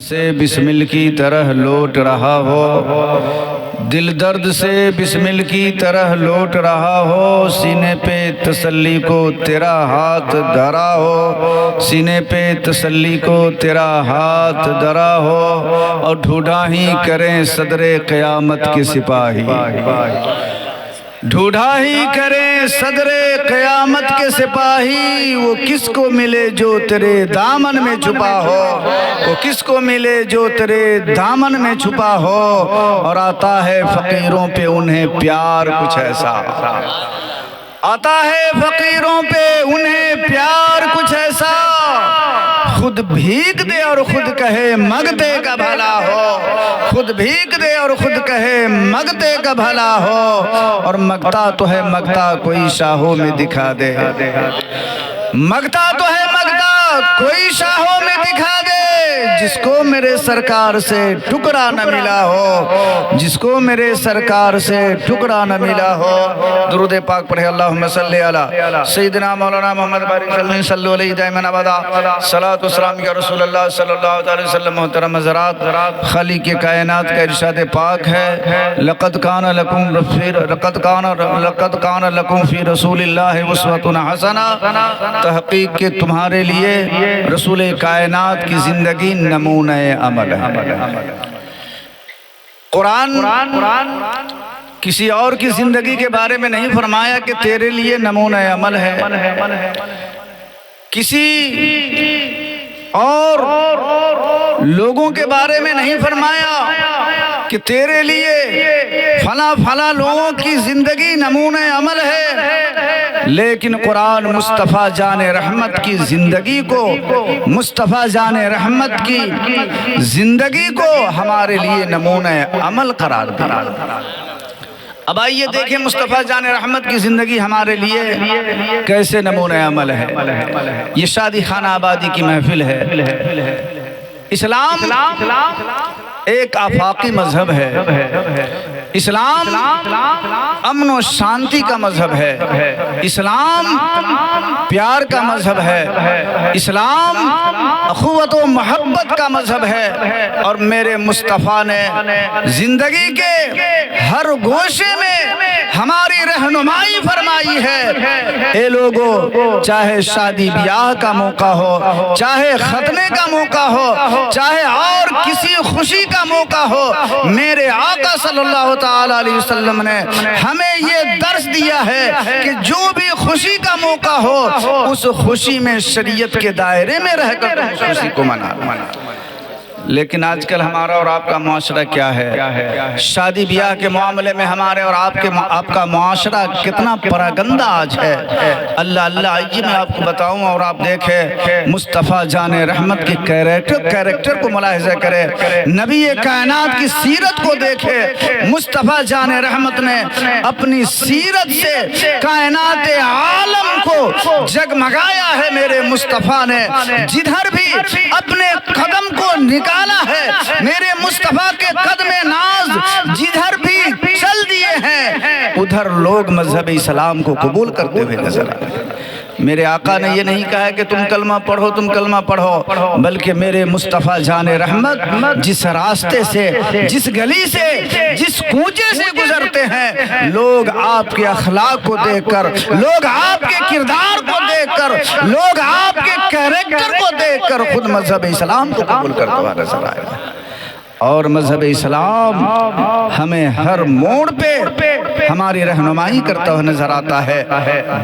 سے بسمل کی طرح لوٹ رہا ہو، دل درد سے بسمل کی طرح لوٹ رہا ہو، سینے پہ تسلی کو تیرا ہاتھ دھرا ہو، سینے پہ تسلی کو تیرا ہاتھ دھرا ہو، اور ڈھونڈا ہی کریں صدر قیامت کے سپاہی، ڈھونڈا ہی کریں صدر قیامت کے سپاہی، وہ کس کو ملے جو تیرے دامن میں چھپا ہو، وہ کس کو ملے جو تیرے دامن میں چھپا ہو، اور آتا ہے فقیروں پہ انہیں پیار کچھ ایسا، آتا ہے فقیروں پہ انہیں پیار کچھ ایسا، خود بھیک دے اور خود کہے مگتے کا بھلا ہو، خود بھیک دے اور خود کہے مگتے کا بھلا ہو، اور مگتا تو ہے مگتا کوئی شاہوں میں دکھا دے، مگتا تو ہے مگتا کوئی شاہوں میں دکھا دے، جس کو میرے سرکار سے ٹکڑا نہ ملا ہو، جس کو میرے سرکار سے ٹکڑا نہ ملا ہو۔ درود پاک پڑھے، اللہم صلی علی سیدنا مولانا محمد بارک وسلم، صلو علیہ دائما ابدا، صلاۃ و سلام یا رسول اللہ صلی اللہ علیہ وسلم۔ محترم حضرات، خالق کائنات کا ارشاد پاک ہے، لقد کان لکم فی رسول اللہ اسوۃ حسنہ، تحقیق کہ تمہارے لیے رسول کائنات کی زندگی نمونہ عمل ہے۔ قرآن کسی اور کی زندگی کے بارے میں نہیں فرمایا کہ تیرے لیے نمونہ عمل ہے، کسی اور لوگوں کے بارے میں نہیں فرمایا کہ تیرے لیے فلاں فلاں لوگوں کی زندگی نمونہ عمل ہے، لیکن قرآن مصطفیٰ جان رحمت کی زندگی کو، مصطفیٰ جان رحمت کی زندگی کو ہمارے لیے نمونہ عمل قرار دیا۔ اب آئیے دیکھیں مصطفیٰ جان رحمت کی زندگی ہمارے لیے کیسے نمونہ عمل ہے۔ یہ شادی خانہ آبادی کی محفل ہے۔ اسلام ایک آفاقی مذہب ہے، اسلام امن و شانتی کا مذہب ہے، اسلام پیار کا مذہب ہے، اسلام اخوت و محبت کا مذہب ہے، اور میرے مصطفیٰ نے زندگی کے ہر گوشے میں ہماری رہنمائی فرمائی ہے۔ اے لوگو، چاہے شادی بیاہ کا موقع ہو، چاہے ختنے کا موقع ہو، چاہے اور کسی خوشی کا موقع ہو، میرے آقا صلی اللہ تعالی علیہ وسلم نے ہمیں یہ درس دیا ہے کہ جو بھی خوشی کا موقع ہو، اس خوشی میں شریعت کے دائرے میں رہ کر اس خوشی کو منانا۔ لیکن آج کل ہمارا اور آپ کا معاشرہ کیا ہے؟ شادی بیاہ کے معاملے میں ہمارے اور آپ کا معاشرہ کتنا پراگندہ آج ہے۔ اللہ آئیے میں آپ کو بتاؤں اور آپ دیکھیں مصطفیٰ جان رحمت کی کیریکٹر کو ملاحظہ کرے، نبی کائنات کی سیرت کو دیکھے۔ مصطفیٰ جان رحمت نے اپنی سیرت سے کائنات عالم کو جگمگایا ہے۔ میرے مصطفیٰ نے جدھر بھی اپنے قدم کو نکالا ہے، میرے مصطفیٰ کے قدم ناز جدھر بھی چل دیے ہیں، ادھر لوگ مذہب اسلام کو قبول کرتے ہوئے نظر آئے۔ میرے آقا نے یہ نہیں کہا کہ تم کلمہ پڑھو، تم کلمہ پڑھو، بلکہ میرے مصطفیٰ جان رحمت جس راستے سے، جس گلی سے، جس کوچے سے گزرتے ہیں، لوگ آپ کے اخلاق کو دیکھ کر، لوگ آپ کے کردار کو دیکھ کر، لوگ آپ کے کیریکٹر کو دیکھ کر خود مذہب اسلام کو قبول کرتے ہوئے نظر آئے۔ اور مذہب اسلام ہمیں ہر موڑ پہ ہماری رہنمائی کرتا ہوا نظر آتا ہے۔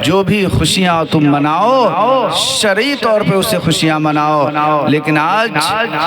جو بھی خوشیاں تم مناؤ، شرعی طور پہ اسے خوشیاں مناؤ، لیکن آج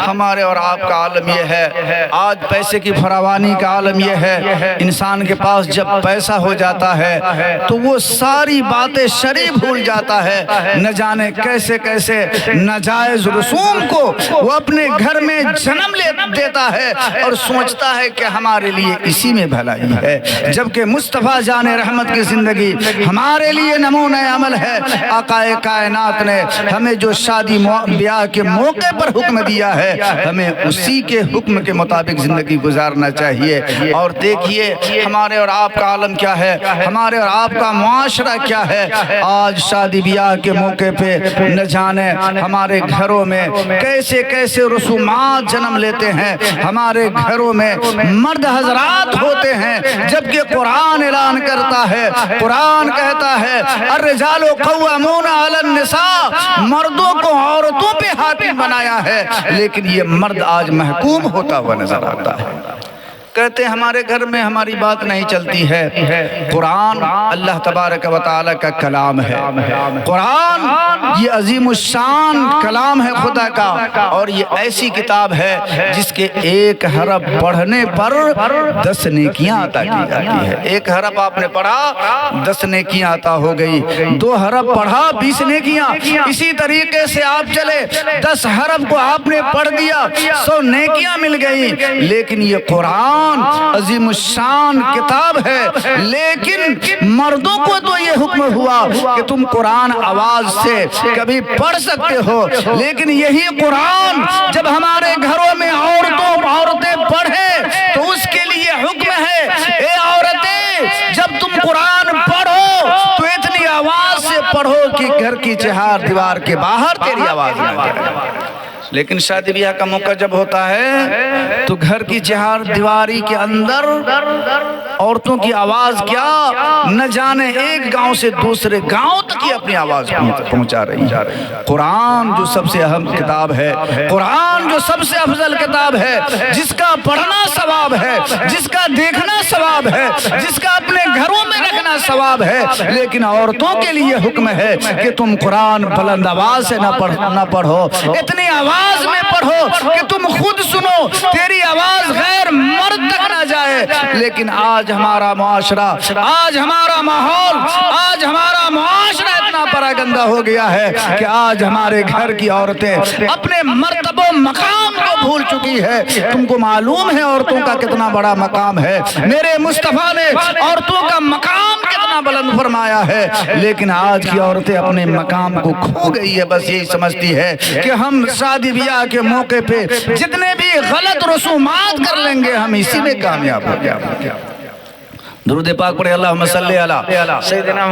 ہمارے اور آپ کا عالم یہ ہے، آج پیسے کی فراوانی کا عالم یہ ہے، انسان کے پاس جب پیسہ ہو جاتا ہے تو وہ ساری باتیں شرعی بھول جاتا ہے، نہ جانے کیسے کیسے ناجائز رسوم کو وہ اپنے گھر میں جنم دیتا ہے۔ ہے اور سوچتا ہے کہ ہمارے لیے اسی میں بھلائی ہے، جبکہ مصطفیٰ جان رحمت کی زندگی ہمارے لیے نمونہ عمل ہے۔ آقا کائنات نے ہمیں جو شادی بیاہ کے موقع پر حکم دیا ہے، ہمیں اسی کے حکم کے مطابق زندگی گزارنا چاہیے۔ اور دیکھیے ہمارے اور آپ کا عالم کیا ہے، ہمارے اور آپ کا معاشرہ کیا ہے۔ آج شادی بیاہ کے موقع پہ نہ جانے ہمارے گھروں میں کیسے کیسے رسومات جنم لیتے ہیں، ہمارے گھروں میں مرد حضرات ہوتے ہیں، جبکہ قرآن اعلان کرتا ہے، قرآن کہتا ہے الرجال قوامون علی النساء، مردوں کو عورتوں پہ حاکم بنایا ہے، لیکن یہ مرد آج محکوم ہوتا ہوا نظر آتا ہے۔ کہتے ہیں ہمارے گھر میں ہماری بات نہیں چلتی ہے۔ قرآن اللہ تبارک و تعالی کا کلام ہے، قرآن یہ عظیم الشان کلام ہے خدا کا، اور یہ ایسی کتاب ہے جس کے ایک حرف پڑھنے پر 10 نیکیاں عطا کی جاتی ہے۔ ایک حرف آپ نے پڑھا 10 نیکیاں عطا ہو گئی، 2 حرف پڑھا 20 نیکیاں، اسی طریقے سے آپ چلے 10 حرف کو آپ نے پڑھ دیا 100 نیکیاں مل گئی۔ لیکن یہ قرآن عظیم الشان کتاب ہے، لیکن مردوں کو تو یہ حکم ہوا کہ تم قرآن آواز سے کبھی پڑھ سکتے ہو، لیکن یہی قرآن جب ہمارے گھروں میں عورتیں پڑھیں تو اس کے لیے حکم ہے، اے عورتیں جب تم قرآن پڑھو تو اتنی آواز سے پڑھو کہ گھر کی چہار دیوار کے باہر تیری آواز نہ جائے۔ لیکن شادی بیاہ کا موقع جب ہوتا ہے تو گھر کی چہار دیواری کے اندر عورتوں کی آواز کیا نہ جانے ایک گاؤں سے دوسرے گاؤں تک ہی اپنی آواز پہنچا رہی ہے۔ قرآن جو سب سے اہم کتاب ہے، قرآن جو سب سے افضل کتاب ہے، جس کا پڑھنا ثواب ہے، جس کا دیکھنا ثواب ہے، جس کا اپنے گھروں میں رکھنا ثواب ہے، لیکن عورتوں کے لیے حکم ہے کہ تم قرآن بلند آواز سے نہ پڑھو، اتنی آواز میں پڑھو کہ تم خود سنو، تیری آواز غیر مرد تک نہ جائے۔ لیکن آج ہمارا معاشرہ، آج ہمارا ماحول، آج ہمارا معاشرہ اتنا پراگندہ ہو گیا ہے کہ آج ہمارے گھر کی عورتیں اپنے مرتبہ و مقام کو بھول چکی ہے۔ تم کو معلوم ہے عورتوں کا کتنا بڑا مقام ہے، میرے مصطفیٰ نے عورتوں کا مقام کتنا بلند فرمایا ہے، لیکن آج کی عورتیں اپنے مقام کو کھو گئی ہے، بس یہی سمجھتی ہے کہ ہم شادی بیاہ کے موقع پہ جتنے بھی غلط رسومات کر لیں گے ہم اسی میں کامیاب ہو جائیں گے۔ درود پاک پڑھے، اللہم صلی علی سیدنا